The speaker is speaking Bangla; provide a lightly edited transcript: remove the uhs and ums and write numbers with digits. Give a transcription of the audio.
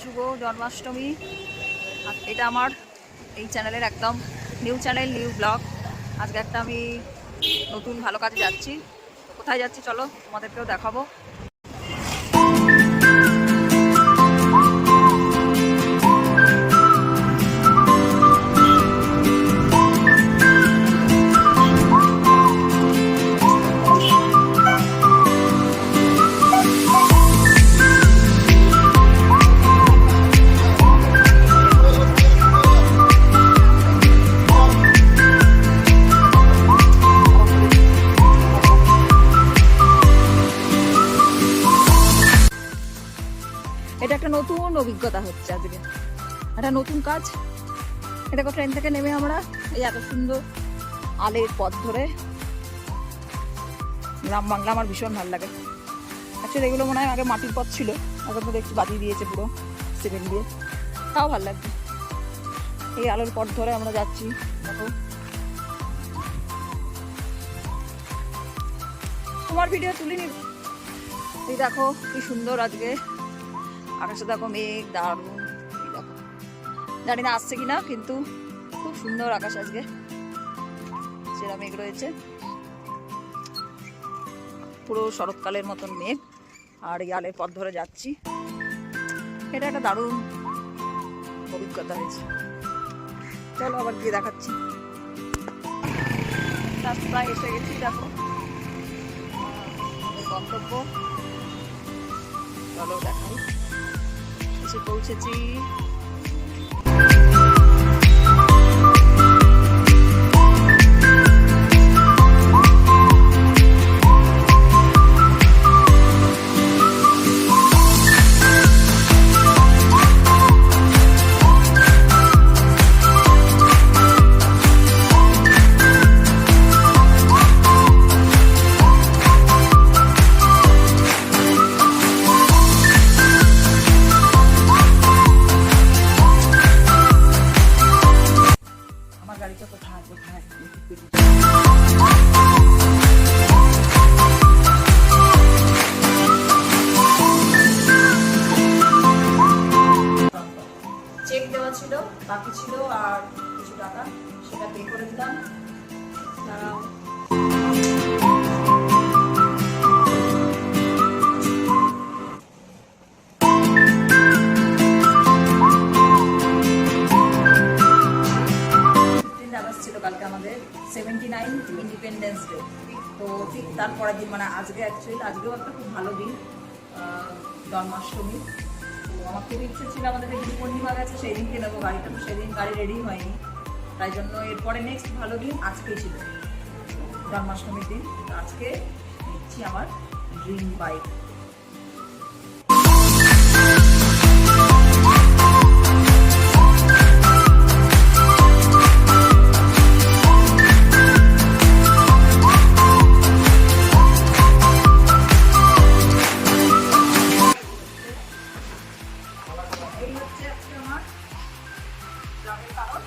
শুভ জন্মাষ্টমী। এটা আমার এই চ্যানেলের একদম নিউ চ্যানেল, নিউ ব্লগ। আজকে একটা আমি নতুন ভালো কাজে যাচ্ছি। কোথায় যাচ্ছি চলো তোমাদেরকেও দেখাবো। এটা একটা নতুন অভিজ্ঞতা হচ্ছে আজকে, একটা নতুন কাজ। এটা ট্রেন থেকে নেমে আমরা এই এত সুন্দর আলের পথ ধরে গ্রাম বাংলা আমার ভীষণ ভালো লাগে। অ্যাকচুয়ালি এগুলো মনে হয় আগে মাটির পথ ছিল, এখন তো দেখছি বাদিয়ে দিয়েছে পুরো সিমেন্ট দিয়ে, তাও ভালো লাগছে। এই আলোর পথ ধরে আমরা যাচ্ছি। দেখো তোমার ভিডিও তুলিনি। এই দেখো কি সুন্দর আজকে আকাশে, দেখো মেঘ দারুণ। দেখো জানি না আসছে কিনা, কিন্তু খুব সুন্দর আকাশ আজকে, সেরা মেঘ রয়েছে, পুরো শরৎকালের মতন মেঘ। আর এই আলের পথ ধরে যাচ্ছি, এটা একটা দারুণ অভিজ্ঞতা হয়েছে। চলো আবার গিয়ে দেখাচ্ছি। প্রায় এসে গেছি, দেখো গন্তব্য। চলো দেখাই, এসে পৌঁছেছি। চেক দেওয়া ছিল, বাকি ছিল আর কিছু টাকা, সেটা পে করে দিলাম। ছিল কালকে আমাদের 79 ইন্ডিপেন্ডেন্স ডে। তো ঠিক তার পরের দিন, মানে আজকে অ্যাকচুয়ালি আজকেও একটা খুব ভালো দিন, জন্মাষ্টমী। তো আমার খুব ইচ্ছে ছিল আমাদের গুরু পূর্ণিমা গেছে সেই দিনকে নেবো গাড়িটা, তো সেদিন গাড়ি রেডি হয়নি, তাই জন্য এরপরে নেক্সট ভালো দিন আজকেই ছিল, জন্মাষ্টমীর দিন। আজকে নিচ্ছি আমার ড্রিম বাইক। এই হচ্ছে আজকে আমার গ্রামের কারণ।